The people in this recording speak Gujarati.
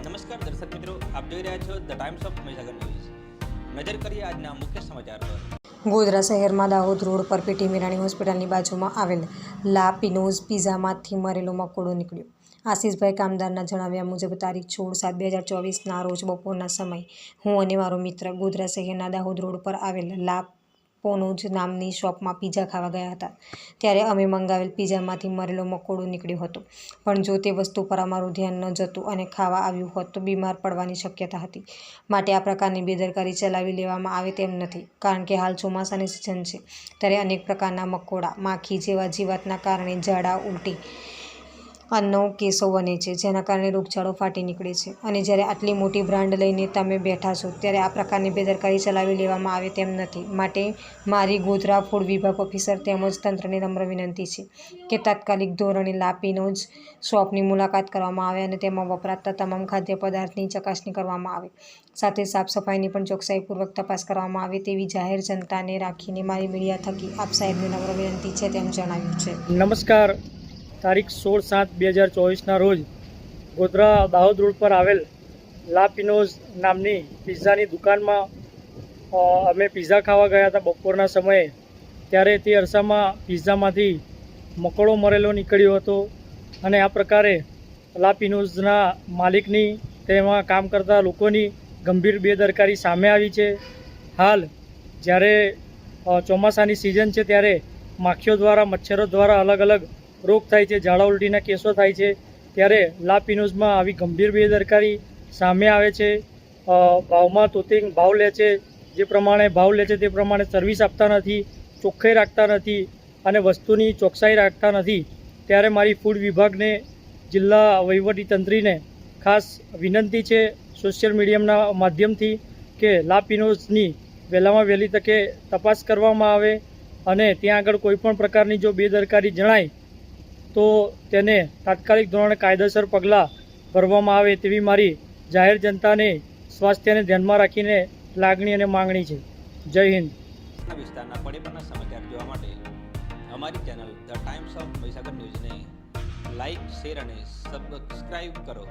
નમસ્કાર દર્શક મિત્રો, આપ જોઈ રહ્યા છો the times of Mahisagar news. નજર કરીએ આજના મુખ્ય સમાચાર પર। ગોધરા શહેરમાં દાહોદ રોડ પર પેટી મીરાણી હોસ્પિટલની બાજુમાં આવેલ લા પિનોઝ પિઝામાંથી મરેલો મકોડો નીકળ્યો। આશીષભાઈ કામદારના જણાવ્યા મુજબ તારીખ 16/7/2024ના રોજ બપોરના સમયે હું અને મારો મિત્ર ગોધરા શહેરના દાહોદ રોડ પર આવેલ લા પોનોઝ નામની શોપમાં પિઝા ખાવા ગયા હતા। ત્યારે અમે મંગાવેલ પિઝામાંથી મરેલો મકોડો નીકળ્યો હતો, પણ જો તે વસ્તુ પર અમારું ધ્યાન ન જતું અને ખાવા આવ્યું હોત તો બીમાર પડવાની શક્યતા હતી। માટે આ પ્રકારની બેદરકારી ચલાવી લેવામાં આવે તેમ નથી, કારણ કે હાલ ચોમાસાની સિઝન છે, ત્યારે અનેક પ્રકારના મકોડા, માખી જેવા જીવાતના કારણે ઝાડા, ઉલટી અન્નો કેસો બને છે, જેના કારણે રોગચાળો ફાટી નીકળે છે। અને જ્યારે આટલી મોટી બ્રાન્ડ લઈને તમે બેઠા છો, ત્યારે આ પ્રકારની બેદરકારી ચલાવી લેવામાં આવે તેમ નથી। માટે મારી ગોધરા ફૂડ વિભાગ ઓફિસર તેમજ તંત્રને નમ્ર વિનંતી છે કે તાત્કાલિક ધોરણે લા પિનોઝ શોપની મુલાકાત કરવામાં આવે અને તેમાં વપરાતા તમામ ખાદ્ય પદાર્થની ચકાસણી કરવામાં આવે, સાથે સાફ સફાઈની પણ ચોકસાઈપૂર્વક તપાસ કરવામાં આવે તેવી જાહેર જનતાને રાખીને મારી મીડિયા થકી આપ સાહેબને નમ્ર વિનંતી છે, તેમ જણાવ્યું છે। નમસ્કાર। તારીખ 16/7/2024ના રોજ ગોધરા દાહોદ રોડ પર આવેલ લા પિનોઝ નામની પિઝાની દુકાનમાં અમે પિઝા ખાવા ગયા હતા બપોરના સમયે। ત્યારે તે અરસામાં પિઝામાંથી મકોડો મરેલો નીકળ્યો હતો અને આ પ્રકારે લા પિનોઝના માલિકની તેમાં કામ કરતા લોકોની ગંભીર બેદરકારી સામે આવી છે। હાલ જ્યારે ચોમાસાની સિઝન છે, ત્યારે માખીઓ દ્વારા, મચ્છરો દ્વારા અલગ અલગ રોગ થાય છે, ઝાડા ઉલટીના કેસો થાય છે, ત્યારે લા પિનોઝમાં આવી ગંભીર બેદરકારી સામે આવે છે। ભાવમાં તોતિંગ ભાવ લે છે, જે પ્રમાણે ભાવ લે છે તે પ્રમાણે સર્વિસ આપતા નથી, ચોખ્ખાઈ રાખતા નથી અને વસ્તુની ચોકસાઈ રાખતા નથી। ત્યારે મારી ફૂડ વિભાગને, જિલ્લા વહીવટીતંત્રીને ખાસ વિનંતી છે સોશિયલ મીડિયાના માધ્યમથી કે લા પિનોઝની વહેલામાં વહેલી તકે તપાસ કરવામાં આવે અને ત્યાં આગળ કોઈપણ પ્રકારની જો બેદરકારી જણાય તો તેને તાત્કાલિક ધોરણે કાયદેસર પગલાં ભરવામાં આવે તેવી મારી જાહેર જનતાને સ્વાસ્થ્યને ધ્યાનમાં રાખીને લાગણી અને માંગણી છે। જય હિન્દ। વિસ્તારના પડેપણના સમાચાર જોવા માટે અમારી channel the times of Mahisagar ન્યૂઝને લાઇક, શેર અને સબસ્ક્રાઇબ કરો।